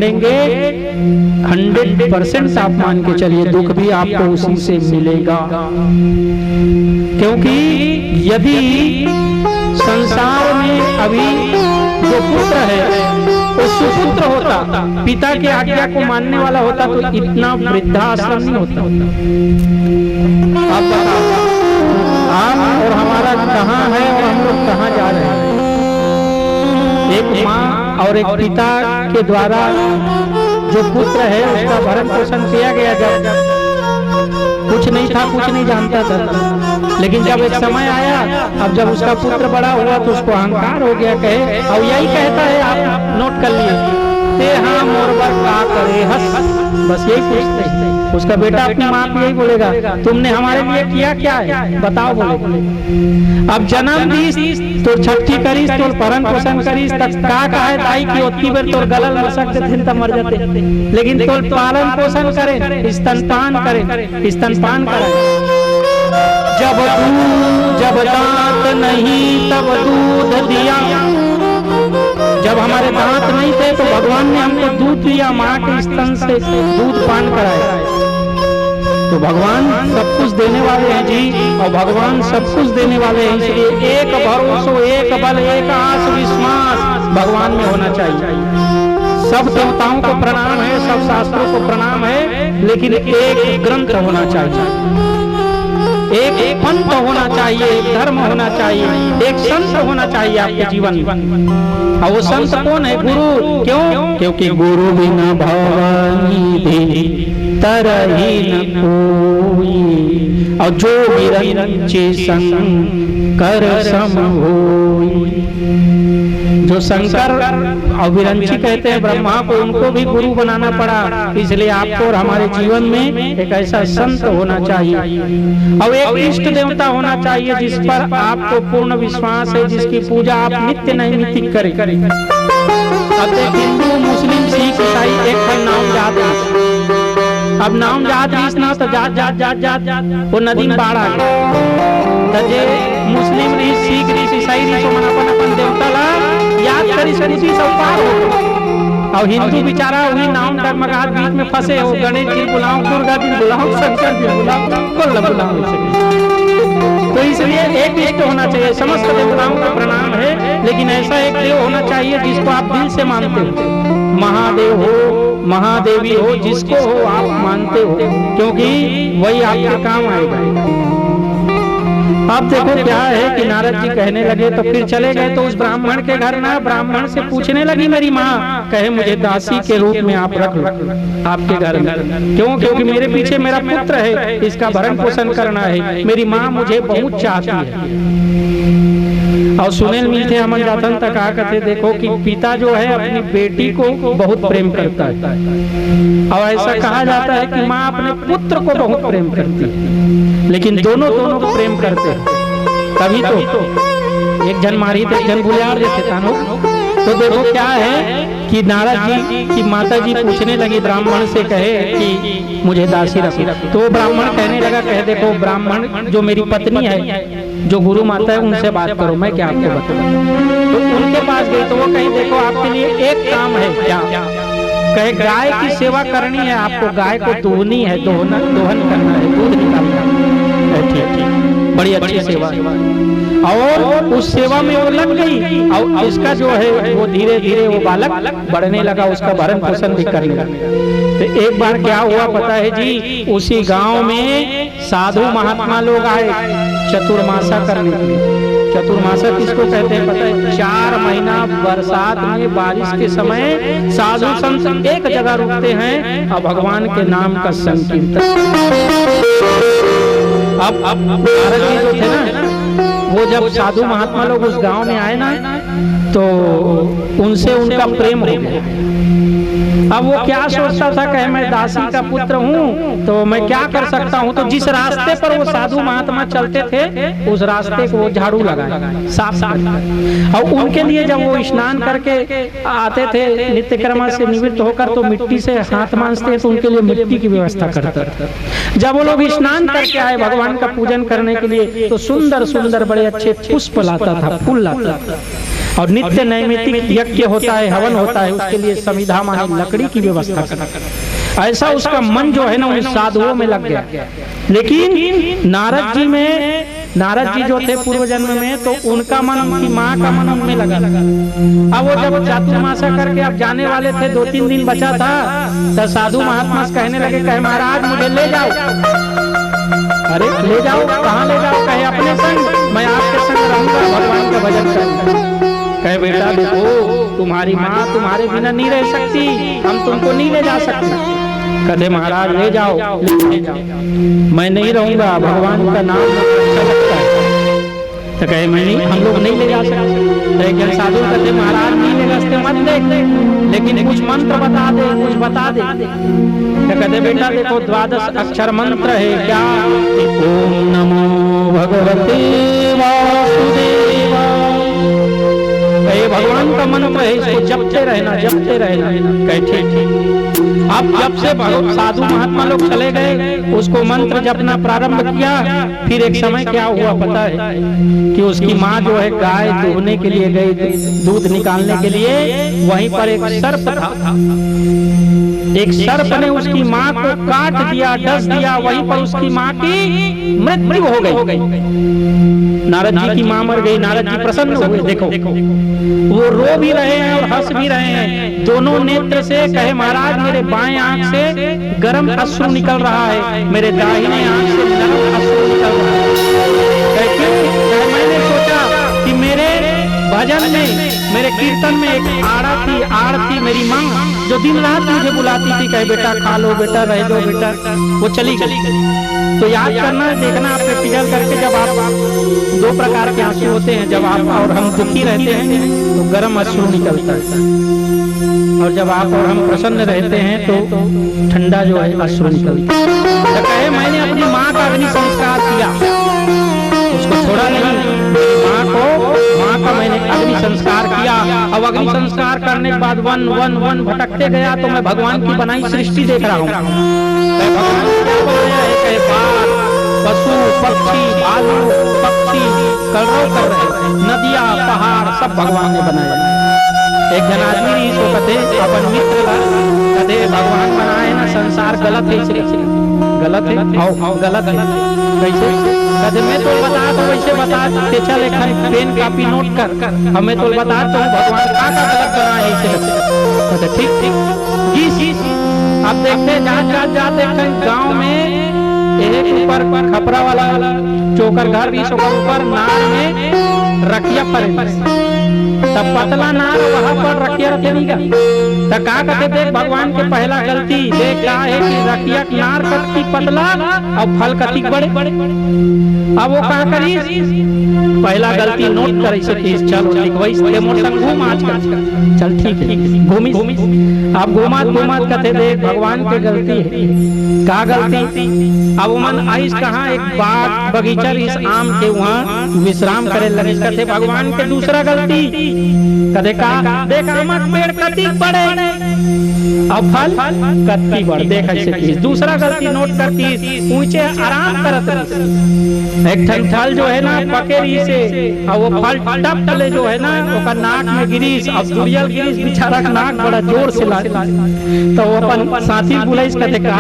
लेंगे 100% आप मान के चलिए दुख भी आपको उसी से मिलेगा। क्योंकि यदि संसार में अभी जो पुत्र है वो सुपुत्र होता, पिता के आज्ञा को मानने वाला होता तो इतना वृद्धाश्रम नहीं होता। आप बताओ आप और हमारा कहाँ है और हम लोग कहाँ जा रहे हैं। एक माँ और एक पिता के द्वारा जो पुत्र है उसका भरण पोषण किया गया, जब कुछ नहीं था, कुछ नहीं जानता था, लेकिन जब एक समय आया, अब जब उसका पुत्र बड़ा हुआ तो उसको अहंकार हो गया, कहे और यही कहता है, आप नोट कर लिए, ते हाँ मोरबर का करे हंस, बस यही पूछते हैं। उसका बेटा अपनी माँ को यही बोलेगा, तुमने हमारे लिए किया क्या है बताओ, बोले अब जन्म दीस तो छठी करीस तो भरण पोषण करीस तक का है दाई की ओती बेर तो गलल मसक दिन तक मर जाते, लेकिन तो पालन पोषण करे, स्तनपान करे, स्तनपान करे। जब दांत नहीं तब दूध दिया, जब हमारे दांत नहीं थे तो भगवान ने हमको दूध दिया, माँ के स्तन से दूध पान कराया। तो भगवान सब कुछ देने वाले हैं जी, और भगवान सब कुछ देने वाले हैं, इसलिए एक भरोसा, एक बल, एक आस विश्वास भगवान में होना चाहिए। सब देवताओं को प्रणाम है, सब शास्त्रों को प्रणाम है, लेकिन एक ग्रंथ होना चाहिए, एक पंथ होना चाहिए, एक धर्म होना चाहिए, एक संत होना चाहिए आपके जीवन में। और वो संत कौन है? गुरु। क्यों? क्योंकि गुरु बिना भवनिधि तरहि न कोई, और जो विरंचि शंकर सम होई। जो शंकर और विरंची कहते हैं ब्रह्मा को, उनको भी गुरु बनाना पड़ा। इसलिए आपको और हमारे जीवन में एक ऐसा संत होना चाहिए, और एक इष्ट देवता होना चाहिए जिस पर आपको पूर्ण विश्वास है, जिसकी पूजा आप नित्य नैमित्तिक करें। अब देखिए हिंदू, मुस्लिम, सिख, ईसाई एक पर नाम जात है। अब नाम जात रहीस ना तो जात जात जात जात वो नदी में बाढ़ आ गया। जे मुस्लिम रही, सिख रही, ईसाई रही, तो मन अपन अपन देवता ला याद करी सरी सब पार हो। और हिंदू बेचारा वही नाम डगमगात बीच में फंसे हो, गणेश जी बुलाओ, दुर्गा जी बुलाओ, शंकर जी बुलाओ, कोई बुलाओ। तो इसलिए एक इष्ट होना चाहिए। समस्त देवताओं का प्रणाम है, लेकिन ऐसा एक देव होना चाहिए जिसको आप दिल से मानते हो। महादेव हो, महादेवी हो, जिसको हो आप मानते हो, क्योंकि वही आपके काम आएगा। अब देखो क्या है कि नारद जी कहने लगे, तो फिर चले गए तो उस ब्राह्मण के घर ना, ब्राह्मण से पूछने लगी मेरी माँ, कहे मुझे दासी के रूप में आप रख लो आपके घर में। क्यों? क्योंकि मेरे पीछे मेरा पुत्र है, इसका भरण पोषण करना है, मेरी माँ मुझे बहुत चाहती है। और सुनील मिलते अमन जातन तक आ कहते, देखो कि पिता जो है अपनी बेटी को बहुत प्रेम करता है, और ऐसा कहा जाता है कि माँ अपने पुत्र को बहुत प्रेम करती है, लेकिन दोनों को प्रेम करते हैं। तभी तो एक जन मारी थे, एक जन बुलियार देते तानो। तो देखो क्या है कि नारद जी की माता जी पूछने लगी ब्राह्मण से, कहे कि मुझे दासी रखो। तो ब्राह्मण कहने लगा, कहे देखो ब्राह्मण जो मेरी पत्नी है, जो गुरु माता है, उनसे बात करो, मैं क्या आपको बताऊं। तो उनके पास गई तो वो कहीं देखो आपके लिए एक काम है क्या? कहे गाय की सेवा करनी है आपको, गाय को दूहनी है, दोहन करना है, दूध निकालना है। ठीक, बड़ी अच्छी सेवा। और उस सेवा में वो लग गई, और इसका जो है वो धीरे धीरे वो बालक बढ़ने लगा, उसका भरण पोषण भी करने लगा। तो एक बार क्या हुआ पता है जी, उसी गांव में साधु महात्मा लोग आए चतुर्मासा करने के लिए। चतुर्मासा किसको कहते हैं पता है? 4 महीना बरसात में बारिश के समय साधु संत एक जगह रुकते हैं और भगवान के नाम का संकीर्तन। अब नारद जी जो थे ना, वो जब साधु महात्मा लोग उस गांव में आए ना, तो उनसे उनका प्रेम हो गया। अब वो क्या सोचता था, कहे मैं दासी का पुत्र हूँ तो मैं क्या कर सकता हूँ। तो जिस रास्ते पर वो साधु महात्मा चलते थे, उस रास्ते को वो झाड़ू लगाए, साफ और उनके लिए जब वो स्नान करके आते थे नित्य कर्म से निवृत्त होकर, तो मिट्टी से हाथ मांजते तो उनके लिए मिट्टी की व्यवस्था करता था। जब वो लोग स्नान करके आए भगवान का पूजन करने के लिए, तो सुंदर सुंदर बड़े अच्छे पुष्प लाता था, फूल लाता था। और नित्य नैमित्तिक यज्ञ होता है, हवन होता है, उसके लिए समिधा माने लकड़ी की व्यवस्था करना। ऐसा उसका मन जो है ना उन साधुओं में लग गया। लेकिन नारद जी जो थे पूर्व जन्म में, तो उनका मन उनकी माँ का मन उनमें लगा। अब वो जब चातुर्मासा करके अब जाने वाले थे, 2-3 दिन बचा था, तो साधु महात्मा कहने लगे, कहे महाराज मुझे ले जाओ। अरे ले जाओ, कहाँ ले जाओ? कहे अपने संग, मैं आपके संग रहूंगा, भगवान का भजन करूंगा। कहे बेटा देखो, तुम्हारी माँ तुम्हारे बिना नहीं रह सकती, हम तुमको नहीं ले जा सकते। कहते महाराज ले जाओ, ले जाओ, मैं नहीं रहूंगा, भगवान का नाम अच्छा लगता है। तो कहे मैं नहीं, हम लोग नहीं ले जा सकते। लेकिन साधु कहते महाराज नहीं ले रास्ते मत देख, लेकिन कुछ मंत्र बता दे, कुछ बता दे। तो कहते बेटा देखो 12 अक्षर मंत्र है क्या? ओम नमो भगवते वासुदेवाय। भगवान का मंत्र है, इसको जपते रहना, जपते रहना। कहे ठीक। अब जब से साधु महात्मा लोग चले गए, उसको मंत्र जपना प्रारंभ किया। फिर एक समय क्या हुआ पता है कि उसकी माँ जो है गाय दूहने के लिए गई, दूध निकालने के लिए, वहीं पर एक सर्प था। एक सर्प ने उसकी माँ को काट दिया, डस दिया, वहीं पर उसकी माँ की मृत्यु हो गई। नारद जी की माँ मर गई, नारद जी प्रसन्न हुए। देखो वो रो भी रहे हैं और हंस भी रहे हैं, दोनों नेत्र से। कहे महाराज मेरे बाएं आंख से गर्म अश्रु निकल रहा है, मेरे दाहिने आंख से नरम अश्रु निकल रहा है। कहे मैंने सोचा कि मेरे भजन में, मेरे कीर्तन में एक आड़ थी मेरी माँ, जो दिन रात मुझे बुलाती थी, कहे बेटा खा लो, बेटा रह दो, बेटा। वो चली गई। तो याद करना, देखना आप प्रैक्टिकल करके, जब आप 2 प्रकार के आंसू होते हैं, जब आप और हम दुखी रहते हैं तो गर्म अश्रु निकलता है, और जब आप और हम प्रसन्न रहते हैं तो ठंडा जो है अश्रु निकलता है। तो कहे मैंने अपनी माँ का अग्नि संस्कार किया, उसको छोड़ा नहीं, माँ का मैंने अग्नि संस्कार किया। अब अग्नि संस्कार करने के बाद वन भटकते गया, तो मैं भगवान की बनाई सृष्टि देख रहा हूँ। पशु पक्षी भालू पक्षी कलरव कर रहे, नदियाँ पहाड़ सब भगवान ने बनाया। एक जन आदमी नहीं सो कहते अपन मित्र कहते भगवान बनाए ना, संसार गलत है, गलत है, गलत है। कैसे? कहते मैं तो बता तो वैसे बता, चल एक पेन कापी नोट कर, हमें तो बता तो भगवान का गलत बनाए ऐसे। ठीक जी। अब देखते जाते गाँव में एक ऊपर खपरा वाला चोकर घर, ऊपर नार में रखिया पड़े, तब पतला नार वहाँ पर रखिया रखे नहीं का। तो का कहते देख भगवान के पहला गलती देख क्या है कि रखिया नार कति पतला और फल कति बड़े। अब वो कहा करी पहला गलती नोट करे से चलो लिखवाई मोर संग घूम आज चल ठीक है घूमी। अब घूमात कहते देख भगवान के गलती है। का गलती? अब मन आइस कहाँ एक बाग बगीचा इस आम के वहाँ विश्राम करे लगे, कहते भगवान के दूसरा गलती कहते का देख आमक पेड़ कति बड़े अब फल कति बड़ देख ऐसे। दूसरा गलती नोट करती ऊंचे आराम करत एक ठन फल जो है ना पकेरी से, और वो फल टप टले जो है ना ओका नाक में गिरीस, अब दुरियल गिरीस बेचारा का नाक बड़ा जोर से लागे। तो वो अपन साथी बुलाइस कहते का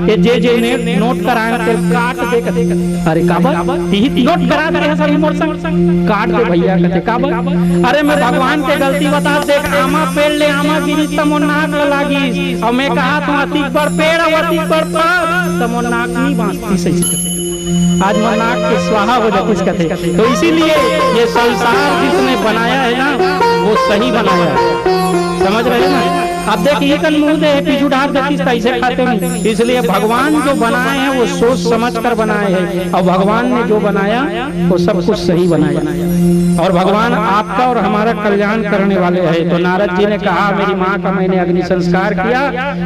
ये जे ने नोट कराए ते काट दे कहते। अरे काबर यही नोट करा दे सभी मोर संग काट दे भैया कहते काबर? अरे मैं भगवान के गलती बता देख आमा पेड़ ले आमा गिरीस तमो नाक लागी, और मैं कहा तुम अति पर पेड़ और अति पर तमो नाक नहीं बांधती सही। आज मन नाक के स्वाहा हो जाती कहते। तो इसीलिए ये संसार जिसने बनाया है ना वो सही बनाया है, समझ रहे ना? अब देखिए कल मुंह दे पिछुड़ार देती कैसे खाते हैं। इसलिए भगवान जो बनाए हैं वो सोच समझ कर बनाए हैं, और भगवान ने जो बनाया वो सब कुछ सही बनाया, और भगवान आपका और हमारा कल्याण करने वाले हैं। तो नारद जी ने कहा मेरी माँ का मैंने अग्नि संस्कार किया।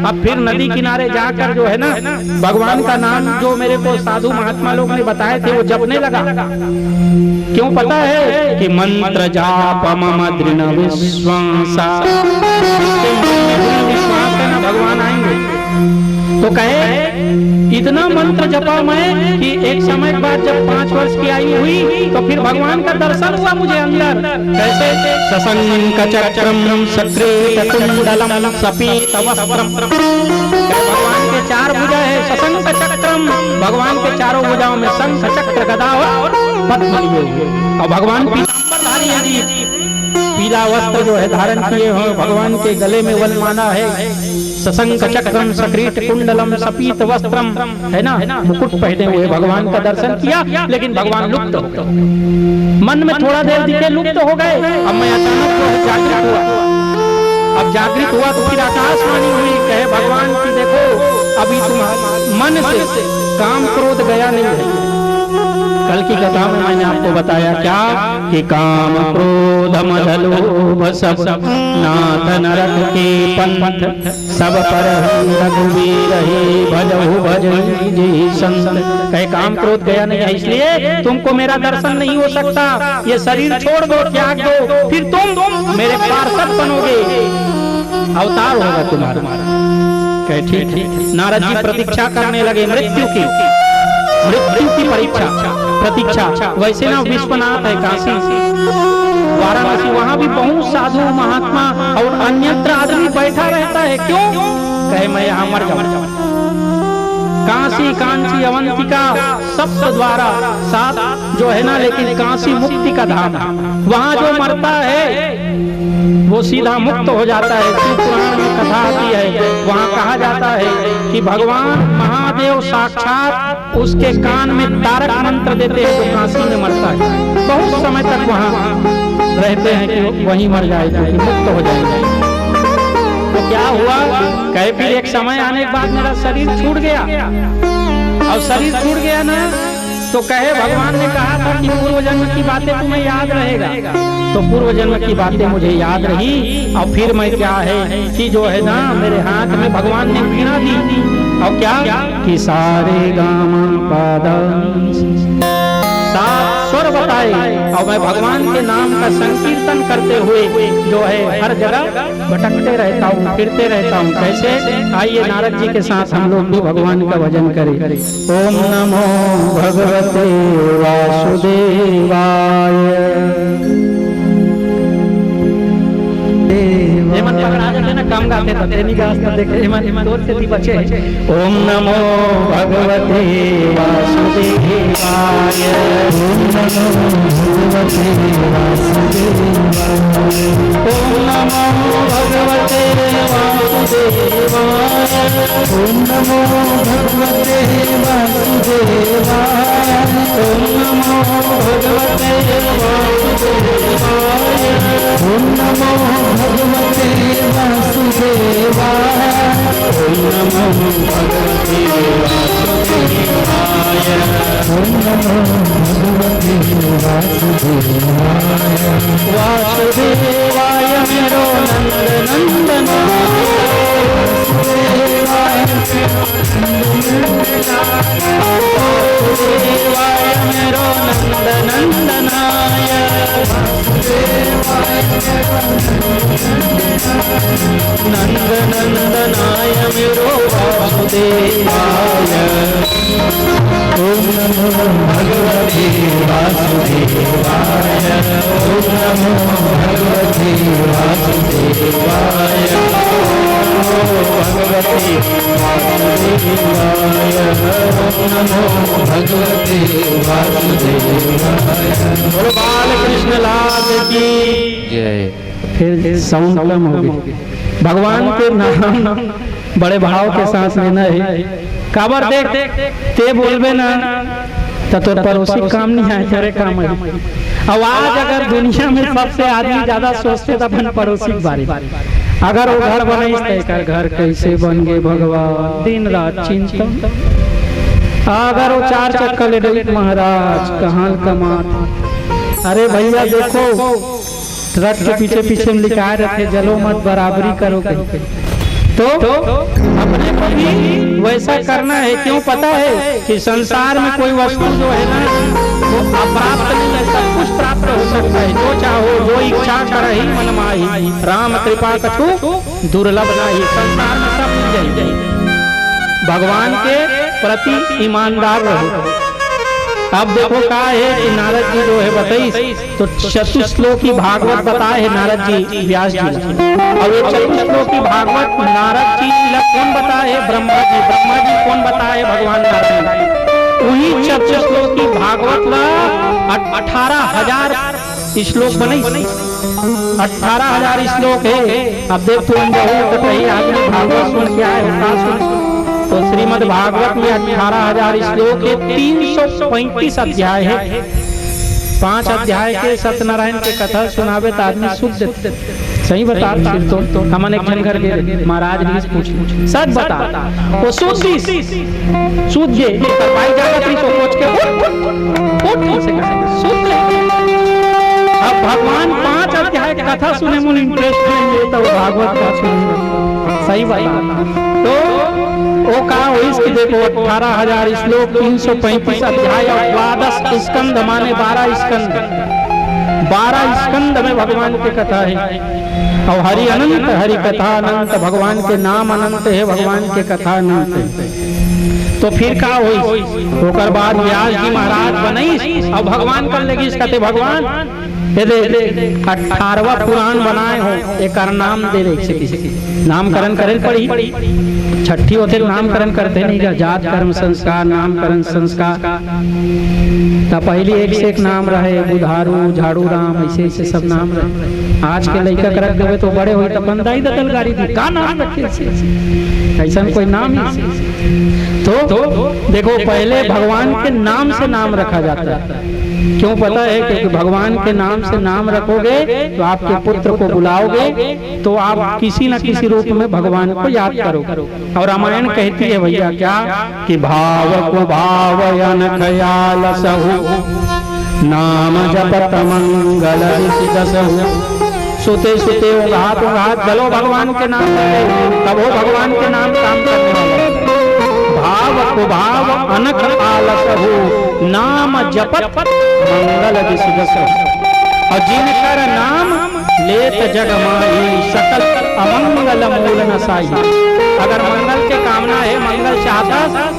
अब फिर नदी किनारे जाकर जो है ना भगवान का नाम जो मेरे को साधु महात्मा लोग ने बताए थे वो जपने लगा। क्यों पता है कि मंत्र जाप मम दृढ़ विश्वास, विश्वास है ना भगवान आएंगे। तो कहे इतना मंत्र जपा मैं कि एक समय बाद जब 5 वर्ष की आयु हुई तो फिर भगवान का दर्शन हुआ मुझे अंदर। कैसे? सशंक चक्रम सकृत कुंडलम सपीत वस्त्रम। भगवान के 4 भुजा है, सशंक चक्रम, भगवान के चारों भुजाओं में शंख चक्र गदा और पद्म लिए हुए, और भगवान पीतांबरधारी हैं, पीला वस्त्र जो है धारण किए हो, भगवान के गले में वनमाला है, सशंक चक्रम सकृत कुंडलम सपीत वस्त्रम, है ना, मुकुट पहने हुए भगवान का दर्शन किया। लेकिन भगवान लुप्त हो गए, मन में थोड़ा देर दिखे लुप्त हो गए। अब मैं अचानक जो है जागृत हुआ, अब जागृत हुआ तो फिर आकाशवाणी हुई, कहे भगवान की देखो अभी तुम मन से काम क्रोध गया नहीं है। कल की कथा में मैंने आपको बताया क्या कि काम क्रोध मद लोभ सब नाथ नरक के पंथ, सब पर रघुवीर ही भजहु भजहि संत। कहे काम क्रोध गया नहीं है, इसलिए तुमको मेरा दर्शन नहीं हो सकता। ये शरीर छोड़ दो, त्याग दो, फिर तुम मेरे पार्षद बनोगे, अवतार होगा तुम्हारा। कहे ठीक। नारद जी प्रतीक्षा करने लगे मृत्यु की प्रतीक्षा। वैसे ना विश्वनाथ है काशी वाराणसी, वहां भी बहुत साधु महात्मा और अन्यत्र आदमी बैठा रहता है। क्यों? कहे मैं यहाँ मर जाऊं। काशी कांची अवंतिका सप्त द्वारा 7 जो है ना, लेकिन काशी मुक्ति का धाम, वहाँ जो मरता है वो सीधा मुक्त हो जाता है। शिव पुराण में कथा आती है, वहाँ कहा जाता है कि भगवान महादेव साक्षात उसके कान में तारक मंत्र देते हैं तो काशी में मरता है। बहुत समय तक वहाँ रहते हैं कि वहीं मर जाएगा, मुक्त हो जाएगा। तो क्या हुआ? कहे फिर एक समय आने के बाद मेरा शरीर छूट गया, और शरीर छूट गया ना तो कहे भगवान ने कहा था कि पूर्व जन्म की बातें तुम्हें याद रहेगा, तो पूर्व जन्म की बातें मुझे याद रही। और फिर मैं क्या है कि जो है ना मेरे हाथ में भगवान ने वीणा दी, और क्या कि सारे गामा पादा 7 स्वर बताए, और मैं भगवान के नाम का संकीर्तन करते हुए जो है हर जगह भटकते रहता हूँ, फिरते रहता हूँ। कैसे? आइए नारद जी के साथ हम लोग भी भगवान का भजन करें। ओम नमो भगवते वासुदेवाय। हेमंत पकड़ा जाते ना, काम गाते थे, नहीं गाते देखे हेमंत दूर से भी बचे। ओम नमो भगवते वासुदेवाय। ओम नमो भगवते वासुदेवाय। ओम नमो भगवते वासुदेवाय। ओम नमो भगवते वासुदेवाय। ओम नमो भगवते वासुदेवाय। ओम नमो भगवते वासुदेवाय। ओम नमो भगवते वासुदेवाय। ओम नमो भगवते वासुदेवाय। वासुदेवाय मेरो नंद नंदन। वासुदेवाय मेरो नंद नंदनाय। नंद नंदनाय मेरो वासुदेवाय। ओम नमो भगवते वासुदेवाय। ओम नमो भगवते वासुदेवाय। भगवते वासुदेवाय। ओम नमो भगवते वासुदेवाय। बोलो बाल कृष्ण लाल की जय। फिर साउंड कम हो गई। भगवान के नाम बड़े भाव के साथ लेना है। काबर देख ते बोलबे ना तो तोर पड़ोसी काम नहीं है, तेरे काम है। आवाज अगर दुनिया में सबसे आदमी ज्यादा सोचते तो अपन पड़ोसी के बारे। अगर वो घर बने घर कैसे बन गए भगवान, दिन रात चिंता। अगर वो 4 चक्कर ले रही महाराज कहाँ कमात। अरे भैया देखो ट्रक के पीछे पीछे में लिखा रखे जलो मत बराबरी करो कहीं। तो अपने को भी वैसा करना है। क्यों? पता है कि संसार में कोई वस्तु जो है ना वो अप्राप्त नहीं है, सब कुछ प्राप्त हो सकता है। जो चाहो जो इच्छा करहि मन माही, राम कृपा कछु दुर्लभ नाही। संसार में सब मिल जाएगी। भगवान के प्रति ईमानदार रहो। अब देखो का है कि नारद जी जो है बताई तो चतुश्लोकी भागवत बताए है नारद जी व्यास जी, और ये चतुश्लोकी भागवत नारद जी कौन बताए है? ब्रह्मा जी कौन बताए? भगवान नारायण। वही चतुश्लोकी भागवत ला 18,000 श्लोक बने, 18,000 श्लोक है। अब देख तू कहीं आदमी भागवत सुन के आए तो श्रीमद् भागवत में 18,000 श्लोक है, 335 अध्याय है। 5 अध्याय के सत्यनारायण के कथा सुनावे तो आदमी शुद्ध सही बता। तो हमने एक जन घर के महाराज जी से पूछ सच बता वो शुद्ध ये भाई जागत नहीं तो सोच के शुद्ध। अब भगवान 5 अध्याय की कथा सुने मुझे इंटरेस्ट नहीं तो भागवत का सुन सही बता। तो वो कहा हो इसकी देखो 18,000 श्लोक, 335 अध्याय और 12 स्कंद माने 12 स्कंद, 12 स्कंद में भगवान की कथा है। और हरि अनंत, हरि कथा अनंत, भगवान के नाम अनंत है, भगवान के कथा अनंत है। तो फिर का हुई होकर बाद व्यास जी महाराज बनई और भगवान कर लेगी इस कहते भगवान 18वां पुराण बनाए हो एक नाम दे रहे किसी नामकरण करे पड़ी। छठी होते नामकरण करते नहीं, जात कर्म संस्कार नामकरण संस्कार तब पहले एक से एक नाम रहे, बुधारू झाड़ू राम ऐसे ऐसे सब नाम रहे। आज के लड़का कर देवे तो बड़े हुए तो बंदाई दल गाड़ी दी का नाम रखे ऐसा कोई नाम ही। तो देखो पहले भगवान के नाम से नाम रखा जाता है। क्यों पता है? क्योंकि भगवान के नाम से नाम रखोगे तो आपके पुत्र को बुलाओगे तो आप किसी न किसी रूप में भगवान को याद करोगे। और रामायण कहती है भैया क्या कि भाव को भावयन खयाल सहु नाम जपत मंगल सुते सुते उंघात चलो भगवान के नाम तब वो भगवान के नाम काम करने वाला। भाव को भाव अनख आलस हो नाम जपत मंगल और जिनकर नाम लेत जग माही सकल अमंगल मूल नसाई। अगर मंगल के कामना है, मंगल चाहता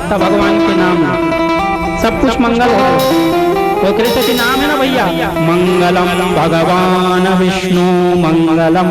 तो भगवान के नाम सब कुछ मंगल हो। तो कृष्ण के नाम है ना भैया, मंगलम भगवान विष्णु मंगलम